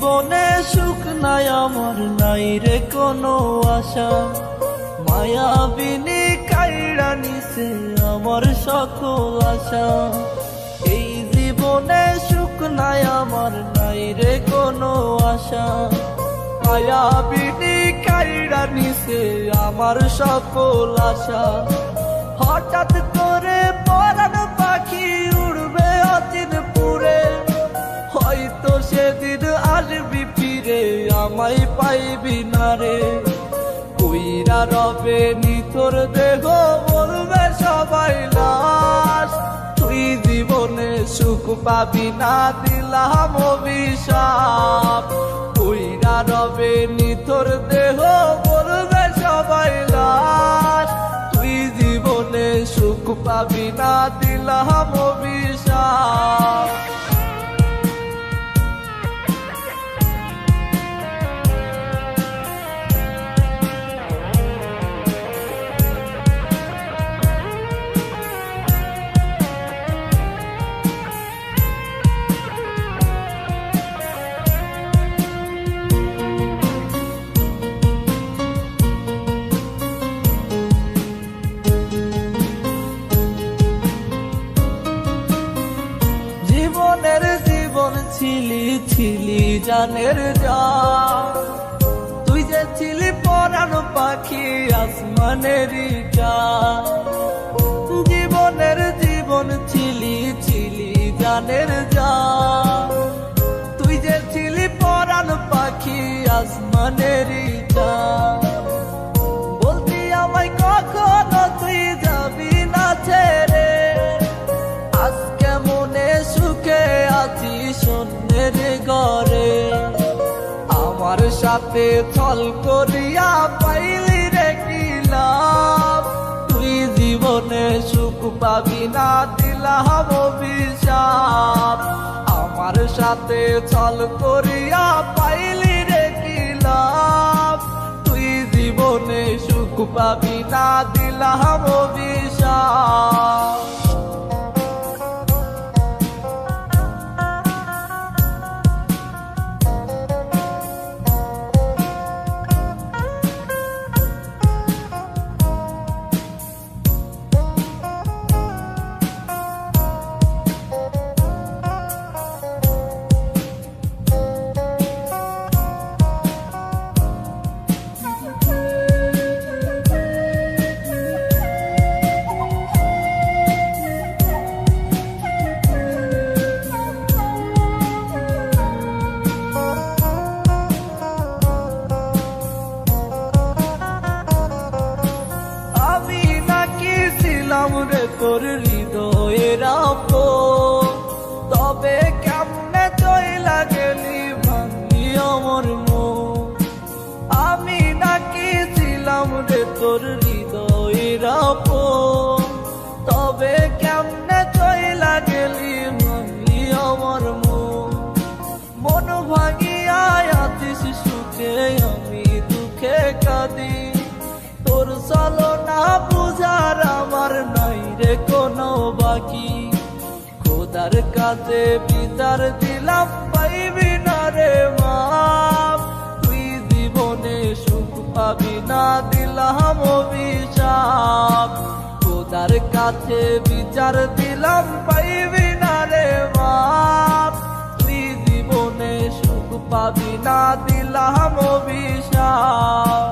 জীবনে সুখ নাই আমার, নাই রে কোনো আশা। মায়াবিনী কাইড়া নিছে আমার সকল আশা। এই জীবনে সুখ নাই আমার, নাই রে কোনো আশা। মায়াবিনী কাইড়া নিছে আমার সকল আশা। হঠাৎ করে পরাণ পাখি উড়বে অচিন পুরে, হয়তো সেদিন আসবি ফিরে আমায় পাইবি না রে। কইরা রবে নিথর দেহ বলবে সবাই লাশ, তুই জীবনে সুখ পাবি না দিলাম অভিশাপ। কইরা রবে নিথর দেহ বলবে সবাই লাশ, তুই জীবনে সুখ পাবি না দিলাম অভিশাপ। জীবনের জীবন ছিলি ছিলি জানের জান, তুই যে ছিলি পরাণ পাখি আসমানেরই জান। জীবনের জীবন ছিলি ছিলি জানের জান, তুই যে ছিলি পরাণ পাখি আসমানেরই জান। বলতি আমায় কখনো তুই যাবি না ছেড়ে, আজকে মনে সুখে আছি শূন্যের ঘরে। আমার সাথে ছল করিয়া পাইলি রে কি লাভ, তুই জীবনে সুখ পাবি না দিলাম অভিশাপ। আমার সাথে ছল করিয়া পাইলি রে কি লাভ, তুই জীবনে সুখ পাবি না দিলাম অভিশাপ। রে তোর হৃদয়ের আপন, তবে কেমনে চইলা গেলি ভাঙলি আমার মন। আমি নাকি ছিলাম রে তোর হৃদয়ের আপন, তবে কেমনে চইলা গেলি ভাঙলি আমার মন। মন ভাঙিয়া আছিস সুখে আমি দুঃখে কাঁদি, তোর ছলনা বুঝার আমার নাই রে কোনো বাকি। খোদার কাছে বিচার দিলাম পাইবি না রে মাপ, তুই জীবনে সুখ পাবি না দিলাম অভিশাপ। খোদার কাছে বিচার দিলাম পাইবি না রে মাপ, তুই জীবনে সুখ পাবি না দিলাম অভিশাপ।